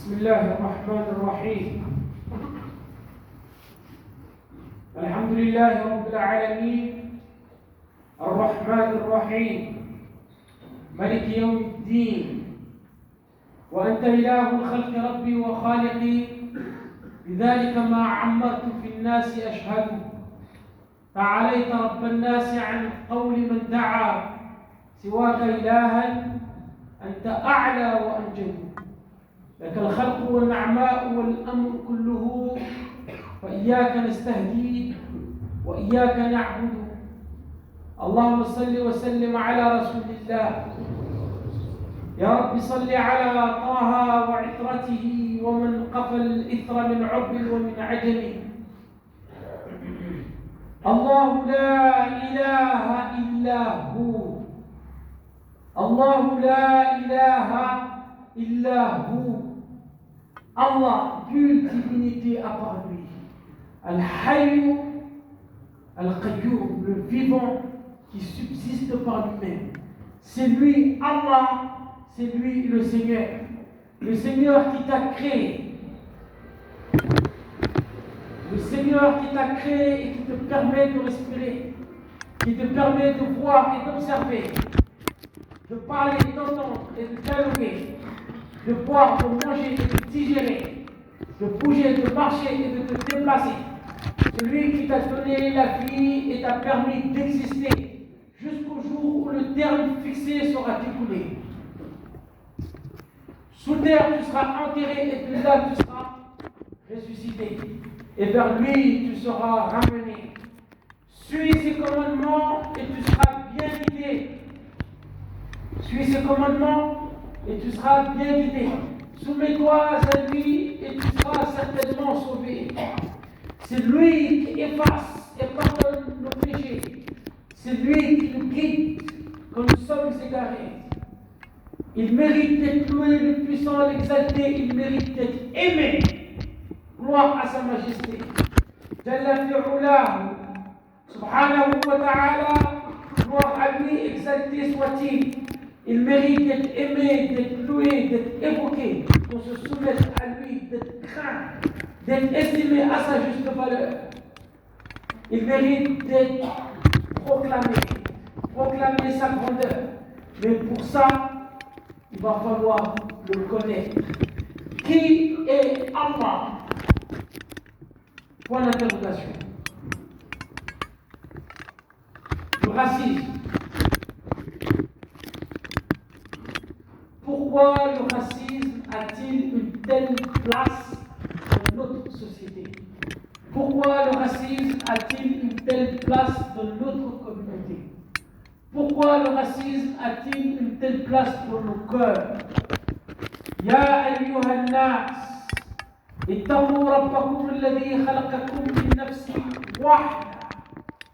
بسم الله الرحمن الرحيم. الحمد لله رب العالمين الرحمن الرحيم ملك يوم الدين، وأنت إله الخلق ربي وخالقي، لذلك ما عمرت في الناس أشهد. تعاليت رب الناس عن قول من دعا سواك إلها، أنت أعلى وأنجد. لك الخلق والنعماء والأمر كله، وإياك نستهدي وإياك نعبد. اللهم صل وسلم على رسول الله. يا رب صل على طه وعطرته ومن قفل الإثر من عرب ومن عجم. الله لا إله إلا هو، الله لا إله إلا هو. Allah, nulle divinité à part lui. Al-Hayyu, Al-Qayyum, le vivant qui subsiste par lui-même. C'est lui, Allah, c'est lui le Seigneur. Le Seigneur qui t'a créé. Le Seigneur qui t'a créé et qui te permet de respirer, qui te permet de voir et d'observer, de parler, d'entendre et de dialoguer, de boire, de manger et de digérer, de bouger, de marcher et de te déplacer. Celui qui t'a donné la vie et t'a permis d'exister jusqu'au jour où le terme fixé sera découlé. Sous terre, tu seras enterré et de là, tu seras ressuscité. Et vers lui, tu seras ramené. Suis ses commandements et tu seras bien guidé. Suis ses commandements et tu seras bien guidé. Soumets-toi à lui et tu seras certainement sauvé. C'est lui qui efface et pardonne nos péchés. C'est lui qui nous guide quand nous sommes égarés. Il mérite d'être loué, le puissant, l'exalté. Il mérite d'être aimé. Gloire à sa majesté. Jalla fi'ulahu, subhanahu wa ta'ala. Gloire à lui, exalté soit-il. Il mérite d'être aimé, d'être loué, d'être évoqué, qu'on se soumette à lui, d'être craint, d'être estimé à sa juste valeur. Il mérite d'être proclamer sa grandeur. Mais pour ça, il va falloir le connaître. Qui est Allah? Point d'interrogation. Le racisme. Pourquoi le racisme a-t-il une telle place dans notre société? Pourquoi le racisme a-t-il une telle place dans notre communauté? Pourquoi le racisme a-t-il une telle place dans nos cœurs? Ya ayyuhan nas, ittaqu rabbakum alladhi khalaqakum min nafsin wahida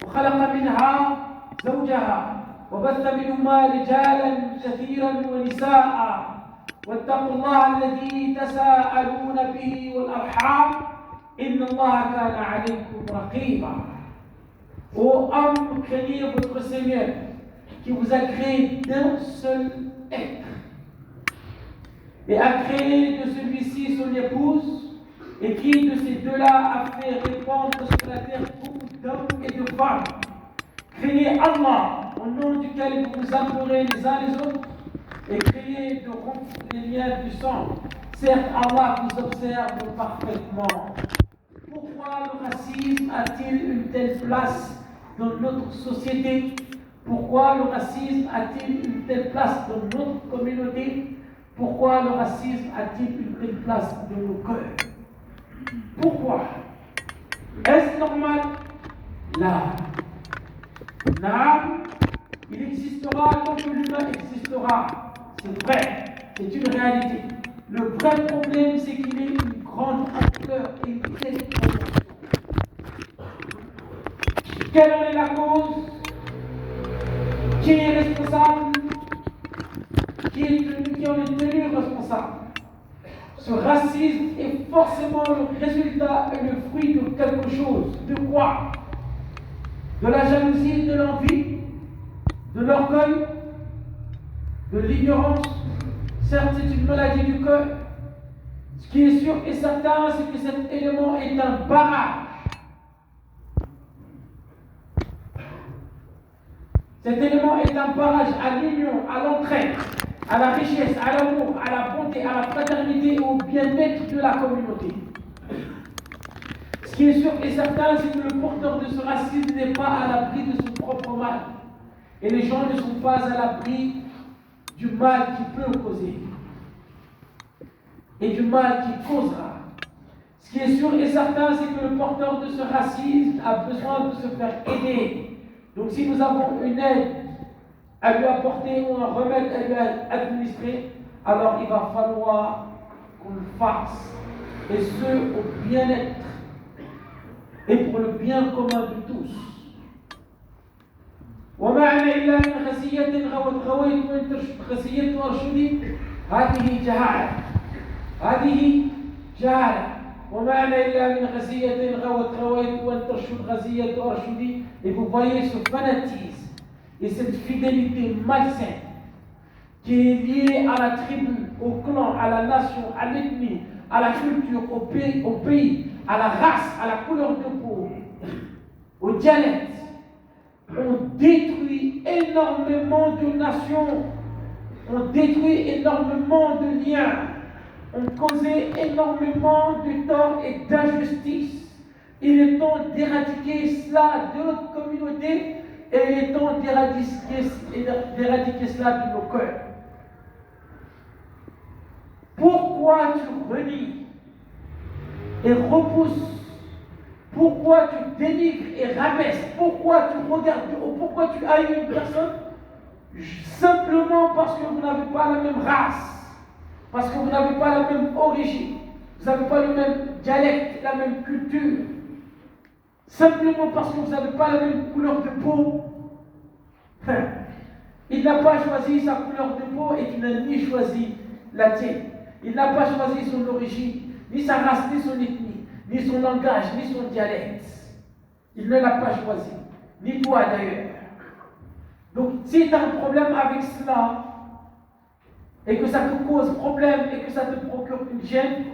wa khalaqa minha zawjaha وبث منهما رجالا كثيرا ونساء واتقوا الله الذي تساءلون به والأرحام إن الله كان عليكم رقيبا. Ô homme, craignez votre Seigneur qui vous a créé d'un seul être et a créé de celui-ci son épouse et qui de ces deux-là a fait répandre sur la terre beaucoup d'hommes et de femmes. Craignez Allah, au nom duquel vous vous implorez les uns les autres, et craignez de rompre les liens du sang. Certes, Allah vous observe parfaitement. Pourquoi le racisme a-t-il une telle place dans notre société? Pourquoi le racisme a-t-il une telle place dans notre communauté? Pourquoi le racisme a-t-il une telle place dans nos cœurs? Pourquoi? Est-ce normal? Là. Non, il existera tant que l'humain existera. C'est vrai, c'est une réalité. Le vrai problème, c'est qu'il ait une grande ampleur et une telle proportion. Quelle en est la cause? Qui est responsable? Qui en est tenu responsable? Ce racisme est forcément le résultat et le fruit de quelque chose. De quoi? De la jalousie, de l'envie, de l'orgueil, de l'ignorance. Certes, c'est une maladie du cœur, Ce qui est sûr et certain, c'est que cet élément est un barrage. Cet élément est un barrage à l'union, à l'entraide, à la richesse, à l'amour, à la bonté, à la fraternité et au bien-être de la communauté. Ce qui est sûr et certain, c'est que le porteur de ce racisme n'est pas à l'abri de son propre mal. Et les gens ne sont pas à l'abri du mal qu'il peut causer. Et du mal qu'il causera. Ce qui est sûr et certain, c'est que le porteur de ce racisme a besoin de se faire aider. Donc si nous avons une aide à lui apporter ou un remède à lui administrer, alors il va falloir qu'on le fasse. Et ce, au bien-être et pour le bien commun de tous. وما أنا إلا من خزية غويت وإن خزية أرشدي هذه جهالة. هذه جهالة. وما أنا إلا من خزية غويت وإن ترشد خزية أرشدي. Et vous voyez ce fanatisme et cette fidélité malsaine qui est liée à la tribu, au clan, à la nation, à l'ethnie, à la culture, au pays, à la race, à la couleur de peau, au dialecte. On détruit énormément de nations, on détruit énormément de liens, on causait énormément de torts et d'injustices. Il est temps d'éradiquer cela de notre communauté et il est temps d'éradiquer cela de nos cœurs. Pourquoi tu renies et repousses? Pourquoi tu dénigres et rabaisses? Pourquoi tu regardes du haut? Pourquoi tu haïs une personne? Simplement parce que vous n'avez pas la même race, parce que vous n'avez pas la même origine, vous n'avez pas le même dialecte, la même culture, simplement parce que vous n'avez pas la même couleur de peau. Il n'a pas choisi sa couleur de peau et tu n'as ni choisi la tienne. Il n'a pas choisi son origine, ni sa race, ni son ethnie, ni son langage, ni son dialecte. Il ne l'a pas choisi, ni toi d'ailleurs. Donc, si tu as un problème avec cela, et que ça te cause problème, et que ça te procure une gêne,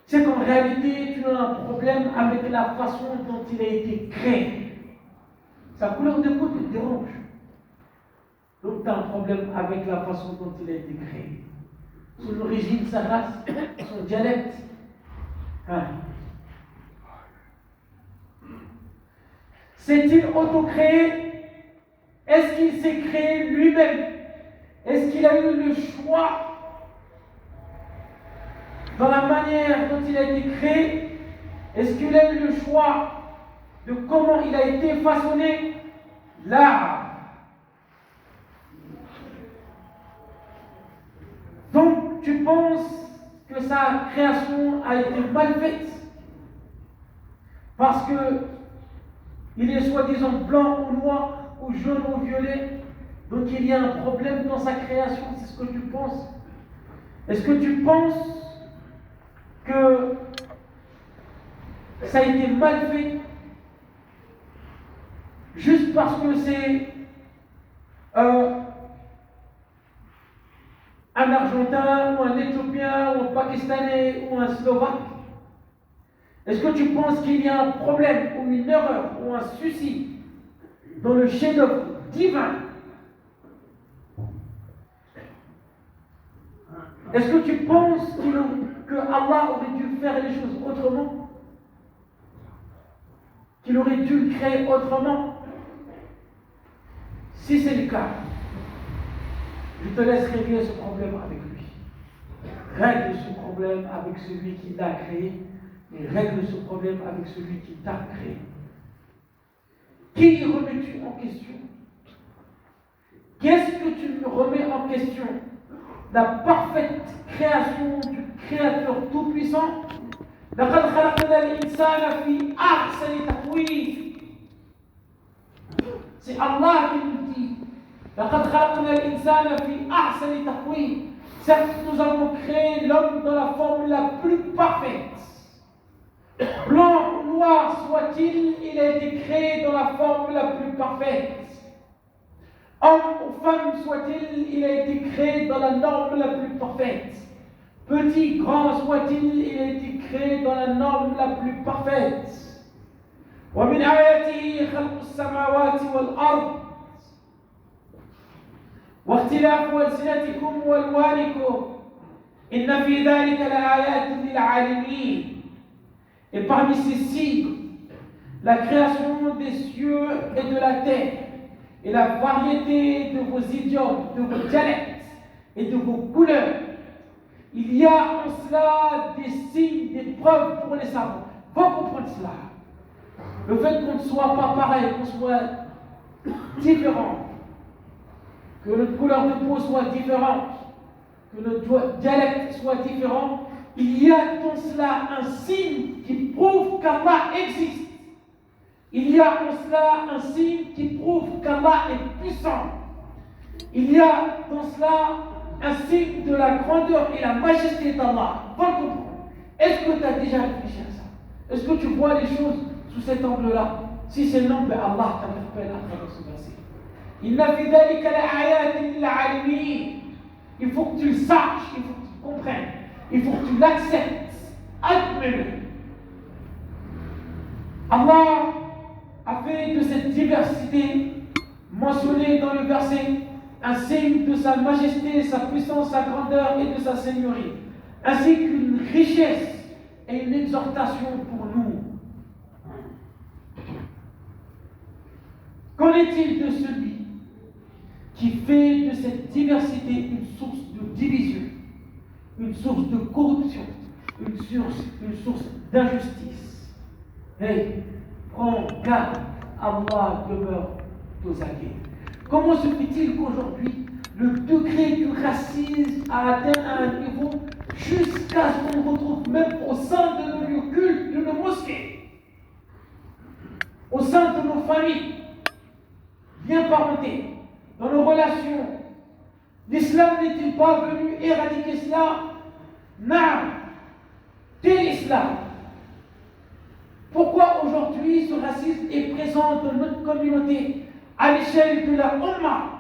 c'est qu'en réalité, tu as un problème avec la façon dont il a été créé. Sa couleur de peau te dérange. Donc, tu as un problème avec la façon dont il a été créé. Son origine, sa race, son dialecte. S'est-il auto-créé? Est-ce qu'il s'est créé lui-même? Est-ce qu'il a eu le choix dans la manière dont il a été créé? Est-ce qu'il a eu le choix de comment il a été façonné? Là. Donc, tu penses que sa création a été mal faite parce que il est soi-disant blanc ou noir ou jaune ou violet, donc il y a un problème dans sa création? C'est ce que tu penses? Est-ce que tu penses que ça a été mal fait juste parce que c'est un Argentin ou un Éthiopien ou un Pakistanais ou un Slovaque? Est-ce que tu penses qu'il y a un problème ou une erreur ou un souci dans le chef-d'œuvre divin? Est-ce que tu penses que Allah aurait dû faire les choses autrement? Qu'il aurait dû créer autrement? Si c'est le cas, je te laisse régler ce problème avec lui. Règle ce problème avec celui qui l'a créé et règle ce problème avec celui qui t'a créé. Qui remets-tu en question? Qu'est-ce que tu me remets en question? La parfaite création du Créateur Tout-Puissant. لقد خلقنا الإنسان في أحسن تقويم. C'est Allah qui nous dit. لقد خلقنا الإنسان في أحسن تقويم. Certes, nous avons créé l'homme dans la forme la plus parfaite. Blanc ou noir soit-il, il a été créé dans la forme la plus parfaite. Homme ou femme soit-il, il a été créé dans la norme la plus parfaite. Petit, grand soit-il, il a été créé dans la norme la plus parfaite. ومن آياته خلق السماوات والأرض واختلاف ألسنتكم وألوانكم إن في ذلك لآيات للعالمين. Et parmi ces signes, la création des cieux et de la terre, et la variété de vos idiomes, de vos dialectes et de vos couleurs, il y a en cela des signes, des preuves pour les savants. Faut comprendre cela. Le fait qu'on ne soit pas pareil, qu'on soit différent, que notre couleur de peau soit différente, que notre dialecte soit différent, il y a dans cela un signe qui prouve qu'Allah existe. Il y a en cela un signe qui prouve qu'Allah est puissant. Il y a dans cela un signe de la grandeur et la majesté d'Allah. Faut le comprendre. Est-ce que tu as déjà réfléchi à ça? Est-ce que tu vois les choses sous cet angle-là? Si c'est non, ben Allah t'interpelle à travers ce verset. Il faut que tu le saches, il faut que tu le comprennes, il faut que tu l'acceptes. Admets-le. Allah a fait de cette diversité mentionnée dans le verset un signe de sa majesté, sa puissance, sa grandeur et de sa seigneurie, ainsi qu'une richesse et une exhortation pour nous. Qu'en est-il de celui qui fait de cette diversité une source de division, une source de corruption, une source d'injustice? Hey, prends garde, Allah demeure aux aguets. Comment se fait-il qu'aujourd'hui, le degré du racisme a atteint un niveau jusqu'à ce qu'on retrouve même au sein de nos lieux cultes, de nos mosquées, au sein de nos familles, bien parentées, dans nos relations? L'islam n'est-il pas venu éradiquer cela? Non. Quel islam? Pourquoi aujourd'hui ce racisme est présent dans notre communauté à l'échelle de la Ummah?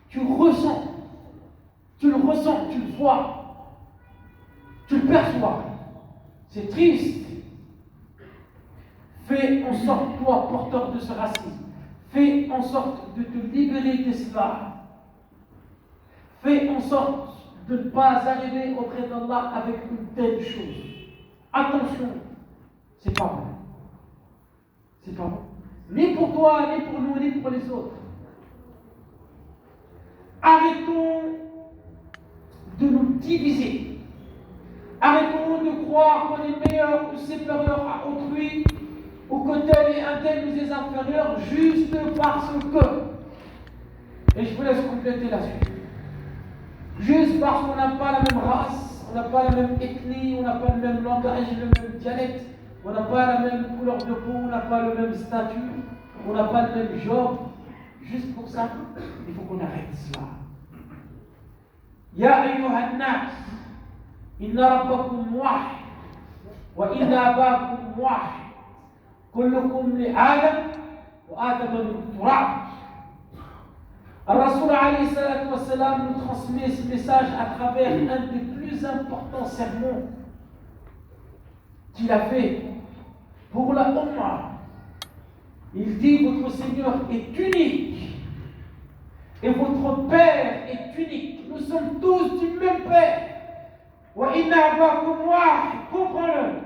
Tu le ressens, tu le vois, tu le perçois. C'est triste. Fais en sorte, toi, porteur de ce racisme, fais en sorte de te libérer de cela. Fais en sorte de ne pas arriver auprès d'Allah avec une telle chose. Attention, c'est pas bon. C'est pas bon. Ni pour toi, ni pour nous, ni pour les autres. Arrêtons de nous diviser. Arrêtons de croire qu'on est meilleur ou supérieur à autrui, ou que tel et un tel nous est inférieur juste parce que. Et je vous laisse compléter la suite. Juste parce qu'on n'a pas la même race, on n'a pas la même ethnie, on n'a pas le même langage, le même dialecte, on n'a pas la même couleur de peau, on n'a pas le même statut, on n'a pas le même job. Juste pour ça, il faut qu'on arrête cela. Ya ayyuhan nas, inna rabbakum wahid, wa inna abakum wahid, kullukum li Adam, wa Adam min turab. Al-Rasoul alayhi salatu wa salam nous transmet ce message à travers un des plus importants sermons qu'il a fait pour la Ummah. Il dit: votre Seigneur est unique et votre Père est unique. Nous sommes tous du même Père. Wa inna abakum wahid, comprends-le.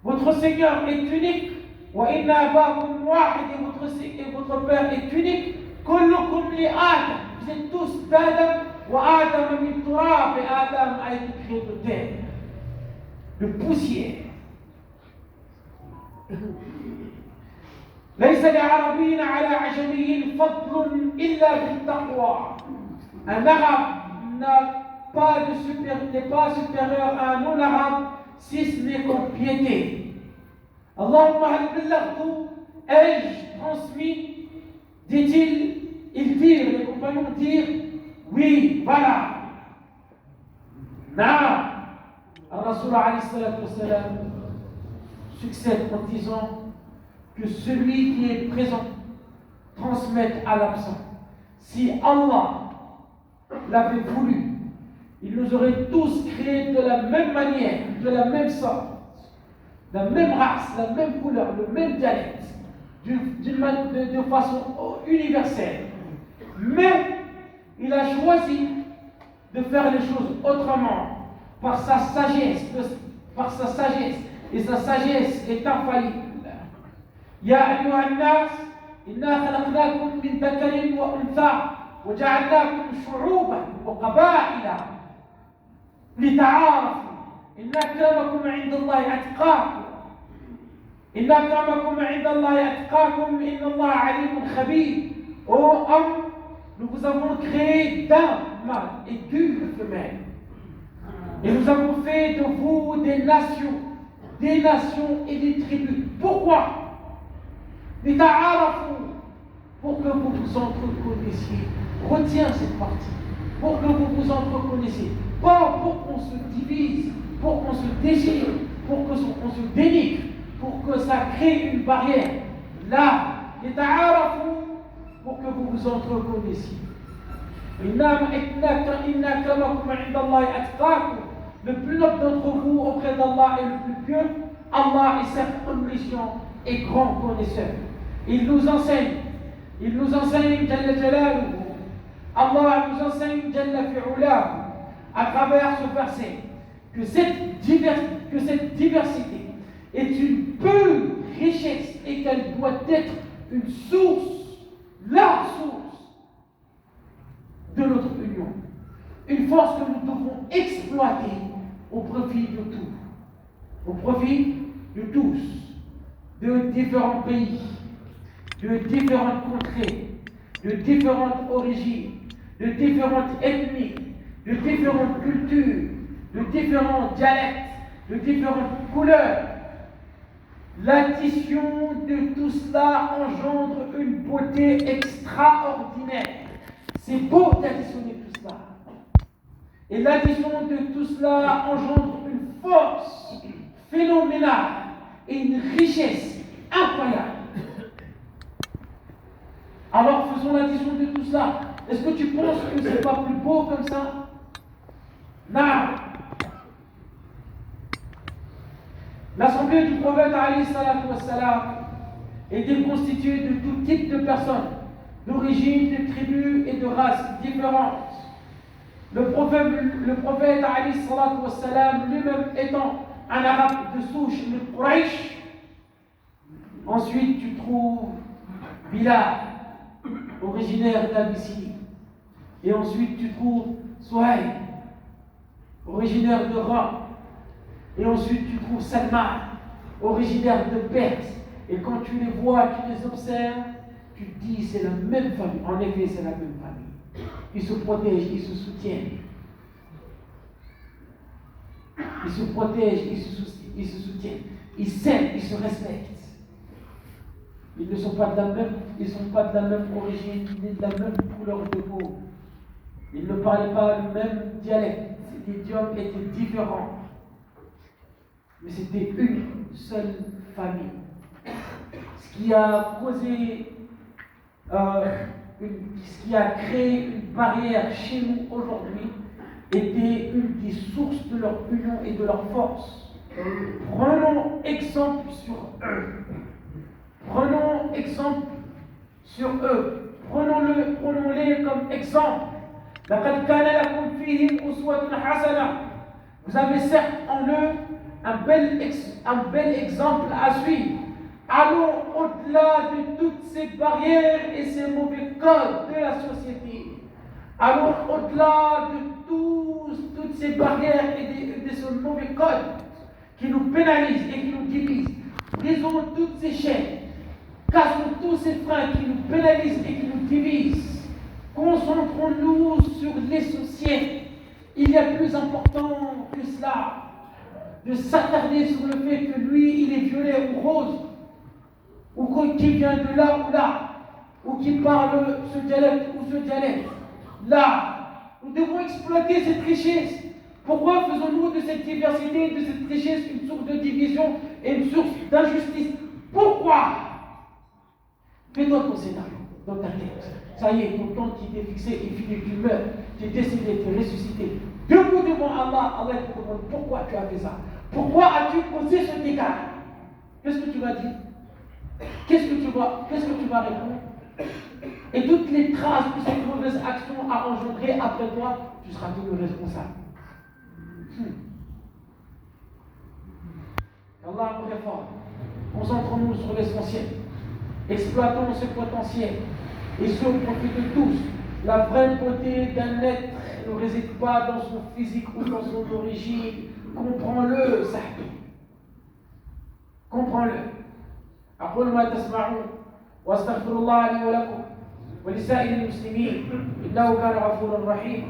Votre Seigneur est unique. Wa inna abakum wahid, et votre Père est unique. Kullukum li Adam, vous êtes tous d'Adam. Wa Adam min turab, et Adam a été créé de terre, de poussière. ليس لعربي على عجمي فضل إلا بالتقوى. Un arabe n'est pas supérieur à un non-arabe si ce n'est qu'en piété. Allahumma hal ballaghtu, ai-je transmis? Dit-il, ils dirent, les compagnons dirent: oui, voilà. Naam. Al-Rasoul alayhi salatu wa salam succède en disant que celui qui est présent transmette à l'absent. Si Allah l'avait voulu, il nous aurait tous créés de la même manière, de la même sorte, la même race, la même couleur, le même dialecte, de façon universelle. Mais il a choisi de faire les choses autrement, par sa sagesse, et sa sagesse est infaillible. Ya ayyuhan nas, inna khalaqnakum min dhakarin wa untha, wa ja'alnakum shu'uban wa qaba'ila lita'arafu. Inna akramakum 'inda Allahi atqakum. Inna akramakum 'inda Allahi atqakum, inna Allaha 'alimun khabir. Ô homme, nous vous avons créé d'un mâle et d'une femelle. Et nous avons fait de vous des nations et des tribus. Pourquoi? Pour que vous vous entreconnaissiez. Retiens cette partie. Pour que vous vous entreconnaissiez. Pas pour qu'on se divise, pour qu'on se déchire, pour qu'on se dénigre, pour que ça crée une barrière. Là, pour que vous vous entreconnaissiez. Le plus noble d'entre vous auprès d'Allah est le plus pieux. Allah est certes omniscient et grand connaisseur. Il nous enseigne Jalla Jalaluhu. Allah nous enseigne Jalla Fi'ulahu à travers ce verset que cette diversité est une pure richesse et qu'elle doit être une source, la source de notre union. Une force que nous devons exploiter au profit de tout, au profit de tous, de différents pays, de différentes contrées, de différentes origines, de différentes ethnies, de différentes cultures, de différents dialectes, de différentes couleurs. L'addition de tout cela engendre une beauté extraordinaire. C'est beau d'additionner tout cela. Et l'addition de tout cela engendre une force phénoménale et une richesse incroyable. Alors faisons l'addition de tout cela. Est-ce que tu penses que ce n'est pas plus beau comme ça? Non. L'assemblée du prophète alayhi salatu wassalam était constituée de tout type de personnes, d'origine, de tribus et de races différentes. Le prophète alayhi salatu wassalam lui-même étant un arabe de souche, le Quraysh. Ensuite, tu trouves Bilal, originaire d'Abyssinie. Et ensuite, tu trouves Souhaïb, originaire de Rome. Et ensuite, tu trouves Salman, originaire de Perse. Et quand tu les vois, tu les observes, tu te dis, c'est la même famille. En effet, c'est la même famille. Ils se protègent, ils se soutiennent. Ils se protègent, ils se soutiennent. Ils s'aiment, ils se respectent. Ils ne sont pas de la même origine, ni de la même couleur de peau. Ils ne parlaient pas le même dialecte. L'idiome était différent. Mais c'était une seule famille. Ce qui a causé, ce qui a créé une barrière chez nous aujourd'hui était une des sources de leur union et de leur force. Prenons exemple sur eux. Prenons exemple sur eux. Prenons-les comme exemple. لَقَدْ كَانَ لَكُمْ فِيهِمْ أُسْوَةٌ حَسَنَةٌ. Vous avez certes en eux un bel exemple à suivre. Allons au-delà de toutes ces barrières et ces mauvais codes de la société. Allons au-delà de toutes ces barrières et de ce mauvais code qui nous pénalisent et qui nous divisent. Brisons toutes ces chaînes. Cassons tous ces freins qui nous pénalisent et qui nous divisent. Concentrons-nous sur l'essentiel. Il y a plus important que cela. De s'attarder sur le fait que lui, il est violet ou rose, ou qu'il vient de là ou là, ou qu'il parle ce dialecte ou ce dialecte. Là, nous devons exploiter cette richesse. Pourquoi faisons-nous de cette diversité, de cette richesse, une source de division et une source d'injustice? Pourquoi? Fais-toi ton scénario. dans ta tête. Ça y est, ton temps qui t'est fixé est fini, tu meurs, tu es décédé, tu es ressuscité. Debout devant Allah, Allah te demande pourquoi tu as fait ça. Pourquoi as-tu causé ce dégât? Qu'est-ce que tu vas dire? Qu'est-ce que tu vas répondre? Et toutes les traces que cette mauvaise action a engendré après toi, tu seras tenu responsable. Allah nous réforme. Concentrons-nous sur l'essentiel. Exploitons ce potentiel. Et ce au profit de tous. La vraie beauté d'un être ne réside pas dans son physique ou dans son origine. Comprends-le, Sahbi. Comprends-le. أقول ما تسمعون وأستغفر الله لي ولكم ولسائر المسلمين إنه كان غفورا رحيما